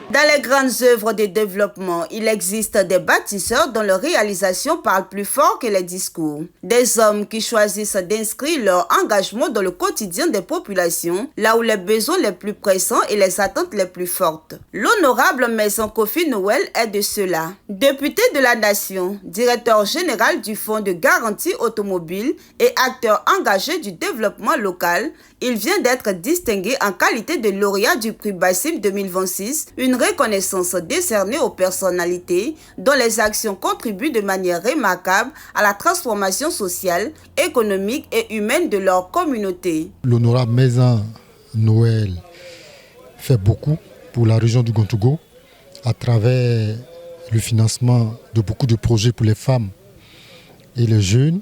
Dans les grandes œuvres de développement, il existe des bâtisseurs dont leur réalisation parle plus fort que les discours. Des hommes qui choisissent d'inscrire leur engagement dans le quotidien des populations, là où les besoins les plus pressants et les attentes les plus fortes. L'honorable Maison Kofi Noël est de cela. Député de la Nation, directeur général du Fonds de garantie automobile et acteur engagé du développement local, il vient d'être distingué en qualité de lauréat du prix Bassim 2026, une reconnaissance décernée aux personnalités dont les actions contribuent de manière remarquable à la transformation sociale, économique et humaine de leur communauté. L'honorable Maison Noël fait beaucoup pour la région du Gontougo à travers le financement de beaucoup de projets pour les femmes et les jeunes,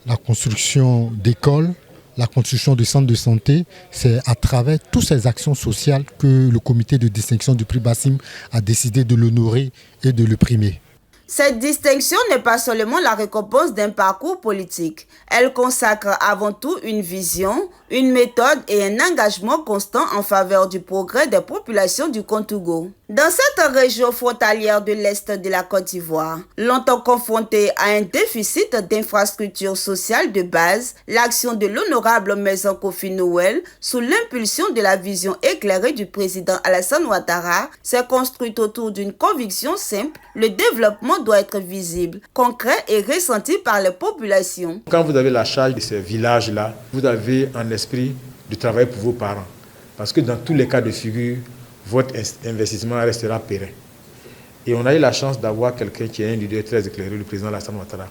la construction d'écoles, la construction de centres de santé. C'est à travers toutes ces actions sociales que le comité de distinction du prix Bassim a décidé de l'honorer et de le primer. Cette distinction n'est pas seulement la récompense d'un parcours politique. Elle consacre avant tout une vision, une méthode et un engagement constant en faveur du progrès des populations du Kontougo. Dans cette région frontalière de l'Est de la Côte d'Ivoire, longtemps confrontée à un déficit d'infrastructures sociales de base, l'action de l'honorable Maison Kofi Noël, sous l'impulsion de la vision éclairée du président Alassane Ouattara, s'est construite autour d'une conviction simple: le développement doit être visible, concret et ressenti par les populations. Quand vous avez la charge de ces villages-là, vous avez un esprit de travail pour vos parents. Parce que dans tous les cas de figure, votre investissement restera pérenne. Et on a eu la chance d'avoir quelqu'un qui est un leader très éclairé, le président Alassane Ouattara,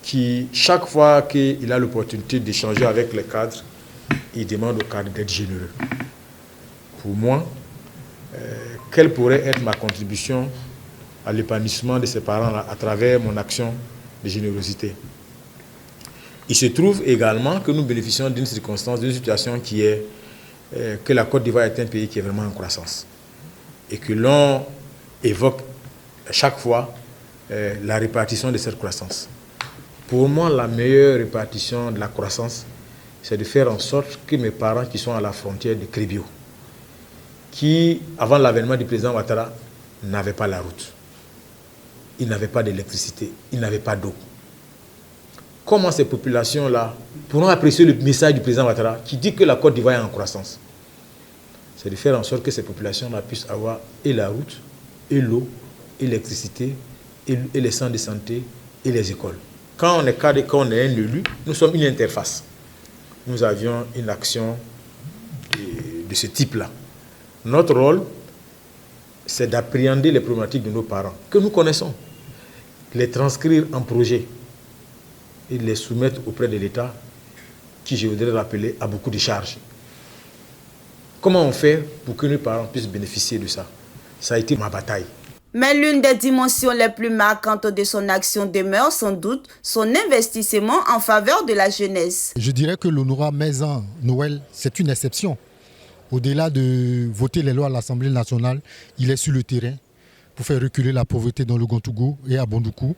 qui, chaque fois qu'il a l'opportunité d'échanger avec les cadres, il demande aux cadres d'être généreux. Pour moi, quelle pourrait être ma contribution à l'épanouissement de ces parents-là à travers mon action de générosité? Il se trouve également que nous bénéficions d'une circonstance, d'une situation qui est que la Côte d'Ivoire est un pays qui est vraiment en croissance et que l'on évoque chaque fois la répartition de cette croissance. Pour moi, la meilleure répartition de la croissance, c'est de faire en sorte que mes parents qui sont à la frontière de Kribio, qui, avant l'avènement du président Ouattara, n'avaient pas la route, ils n'avaient pas d'électricité, ils n'avaient pas d'eau. Comment ces populations-là pourront apprécier le message du président Ouattara qui dit que la Côte d'Ivoire est en croissance? C'est de faire en sorte que ces populations-là puissent avoir et la route, et l'eau, et l'électricité, et les centres de santé, et les écoles. Quand on est cadre, quand on est un élu, nous sommes une interface. Nous avions une action de ce type-là. Notre rôle, c'est d'appréhender les problématiques de nos parents, que nous connaissons, les transcrire en projet et les soumettre auprès de l'État, qui, je voudrais rappeler, a beaucoup de charges. Comment on fait pour que nos parents puissent bénéficier de ça? Ça a été ma bataille. Mais l'une des dimensions les plus marquantes de son action demeure sans doute son investissement en faveur de la jeunesse. Je dirais que l'honorable Maison Noël, c'est une exception. Au-delà de voter les lois à l'Assemblée nationale, il est sur le terrain pour faire reculer la pauvreté dans le Gontougo et à Bondoukou.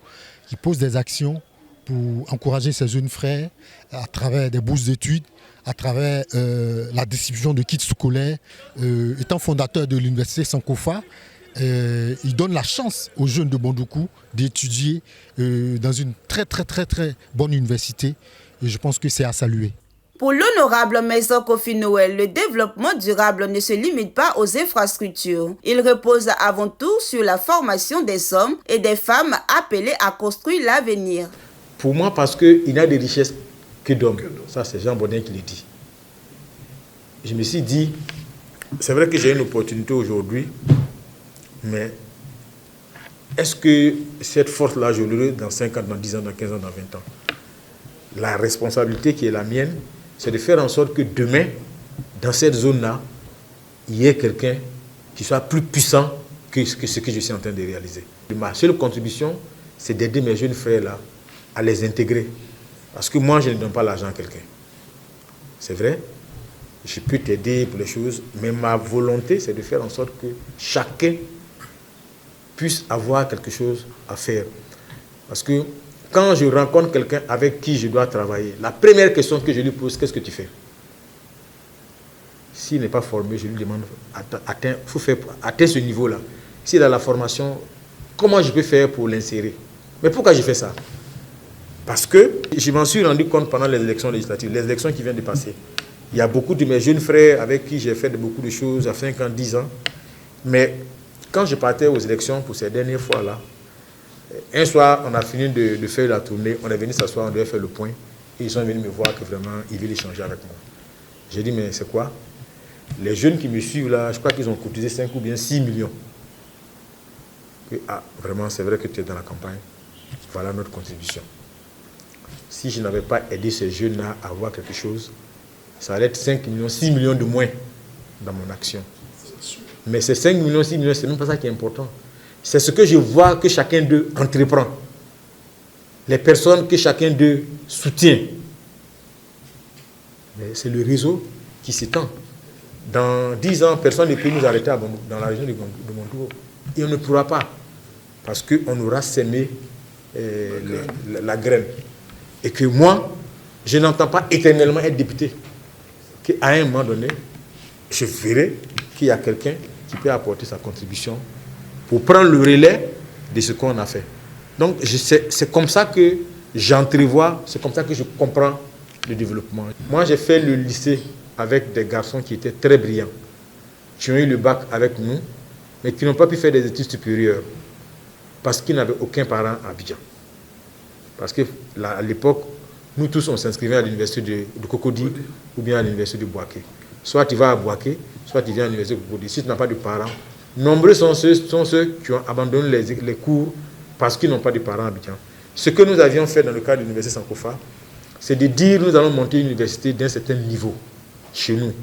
Il pose des actions pour encourager ses jeunes frères à travers des bourses d'études, à travers la distribution de kits scolaires. Étant fondateur de l'université Sankofa, il donne la chance aux jeunes de Bondoukou d'étudier dans une très bonne université. Et je pense que c'est à saluer. Pour l'honorable Maison Kofi Noël, le développement durable ne se limite pas aux infrastructures. Il repose avant tout sur la formation des hommes et des femmes appelés à construire l'avenir. Pour moi, parce qu'il n'a de richesses que d'hommes. Ça, c'est Jean Bodin qui le dit. Je me suis dit, c'est vrai que j'ai une opportunité aujourd'hui, mais est-ce que cette force-là, je l'aurai dans 5 ans, dans 10 ans, dans 15 ans, dans 20 ans? La responsabilité qui est la mienne, c'est de faire en sorte que demain, dans cette zone-là, il y ait quelqu'un qui soit plus puissant que ce que je suis en train de réaliser. Ma seule contribution, c'est d'aider mes jeunes frères-là à les intégrer. Parce que moi, je ne donne pas l'argent à quelqu'un. C'est vrai, je peux t'aider pour les choses, mais ma volonté, c'est de faire en sorte que chacun puisse avoir quelque chose à faire. Parce que quand je rencontre quelqu'un avec qui je dois travailler, la première question que je lui pose, qu'est-ce que tu fais? S'il n'est pas formé, je lui demande, faut faire atteindre ce niveau-là. S'il a la formation, comment je peux faire pour l'insérer? Mais pourquoi je fais ça? Parce que je m'en suis rendu compte pendant les élections législatives, les élections qui viennent de passer. Il y a beaucoup de mes jeunes frères avec qui j'ai fait beaucoup de choses à 5 ans, 10 ans. Mais quand je partais aux élections pour ces dernières fois-là, un soir, on a fini de faire la tournée, on est venu s'asseoir, on devait faire le point. Et ils sont venus me voir que vraiment, ils veulent échanger avec moi. J'ai dit, mais c'est quoi? Les jeunes qui me suivent là, je crois qu'ils ont cotisé 5 ou bien 6 millions. Et, ah, vraiment, c'est vrai que tu es dans la campagne. Voilà notre contribution. Si je n'avais pas aidé ces jeunes-là à avoir quelque chose, ça allait être 5 millions, 6 millions de moins dans mon action. Mais ces 5 millions, 6 millions, c'est même pas ça qui est important. C'est ce que je vois que chacun d'eux entreprend. Les personnes que chacun d'eux soutient. Mais c'est le réseau qui s'étend. Dans 10 ans, personne ne peut nous arrêter dans la région de Montougo. Et on ne pourra pas. Parce qu'on aura sémé la graine. Et que moi, je n'entends pas éternellement être député. Qu'à un moment donné, je verrai qu'il y a quelqu'un qui peut apporter sa contribution pour prendre le relais de ce qu'on a fait. Donc, c'est comme ça que j'entrevois, c'est comme ça que je comprends le développement. Moi, j'ai fait le lycée avec des garçons qui étaient très brillants, qui ont eu le bac avec nous, mais qui n'ont pas pu faire des études supérieures parce qu'ils n'avaient aucun parent à Abidjan. Parce qu'à l'époque, nous tous, on s'inscrivait à l'université de Cocody ou bien à l'université de Bouaké. Soit tu vas à Bouaké, soit tu viens à l'université de Cocody. Si tu n'as pas de parents, nombreux sont ceux qui ont abandonné les cours parce qu'ils n'ont pas de parents à Abidjan. Ce que nous avions fait dans le cadre de l'université Sankofa, c'est de dire nous allons monter une université d'un certain niveau chez nous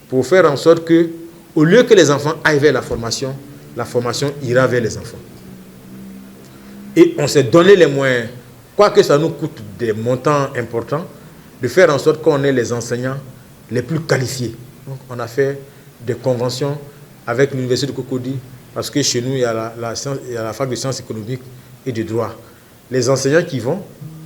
pour faire en sorte que, au lieu que les enfants aillent vers la formation ira vers les enfants. Et on s'est donné les moyens, quoique ça nous coûte des montants importants, de faire en sorte qu'on ait les enseignants les plus qualifiés. Donc on a fait des conventions avec l'université de Cocody, parce que chez nous, il y a la fac de sciences économiques et de droit. Les enseignants qui vont,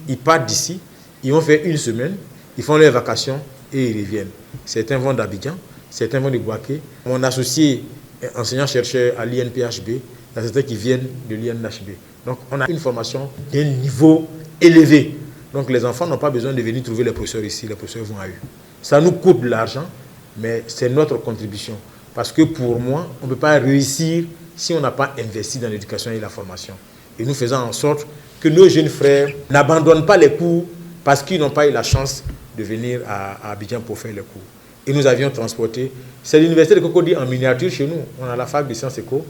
ils partent d'ici, ils vont faire une semaine, ils font leurs vacations et ils reviennent. Certains vont d'Abidjan, certains vont de Bouaké. Mon associé est enseignant-chercheur à l'INPHB, il y a certains qui viennent de l'INHB. Donc on a une formation d'un niveau élevé. Donc les enfants n'ont pas besoin de venir trouver les professeurs ici, les professeurs vont à eux. Ça nous coûte de l'argent, mais c'est notre contribution. Parce que pour moi, on ne peut pas réussir si on n'a pas investi dans l'éducation et la formation. Et nous faisons en sorte que nos jeunes frères n'abandonnent pas les cours parce qu'ils n'ont pas eu la chance de venir à Abidjan pour faire les cours. Et nous avions transporté. C'est l'université de Cocody en miniature chez nous. On a la fac de sciences éco,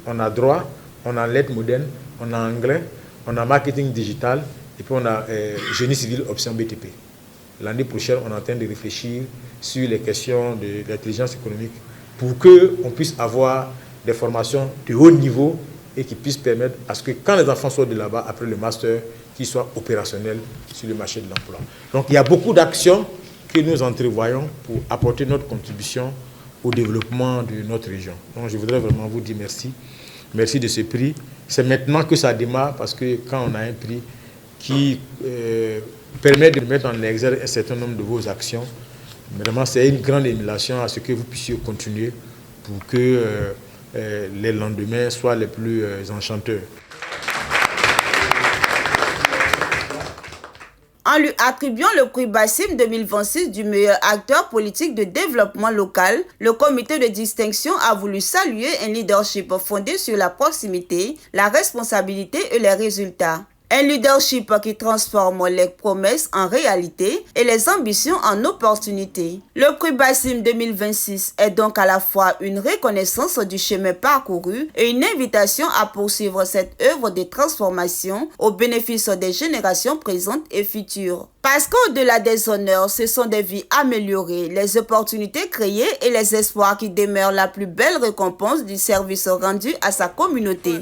on a droit, on a lettres modernes, on a anglais, on a marketing digital et puis on a génie civil option BTP. L'année prochaine, on est en train de réfléchir sur les questions de l'intelligence économique pour qu'on puisse avoir des formations de haut niveau et qui puissent permettre à ce que quand les enfants sortent de là-bas, après le master, qu'ils soient opérationnels sur le marché de l'emploi. Donc il y a beaucoup d'actions que nous entrevoyons pour apporter notre contribution au développement de notre région. Donc je voudrais vraiment vous dire merci. Merci de ce prix. C'est maintenant que ça démarre parce que quand on a un prix qui permet de mettre en exergue un certain nombre de vos actions, vraiment c'est une grande émulation à ce que vous puissiez continuer pour que les lendemains soient les plus enchanteurs. En lui attribuant le prix Bassim 2026 du meilleur acteur politique de développement local, le comité de distinction a voulu saluer un leadership fondé sur la proximité, la responsabilité et les résultats. Un leadership qui transforme les promesses en réalité et les ambitions en opportunités. Le prix Bassim 2026 est donc à la fois une reconnaissance du chemin parcouru et une invitation à poursuivre cette œuvre de transformation au bénéfice des générations présentes et futures. Parce qu'au-delà des honneurs, ce sont des vies améliorées, les opportunités créées et les espoirs qui demeurent la plus belle récompense du service rendu à sa communauté.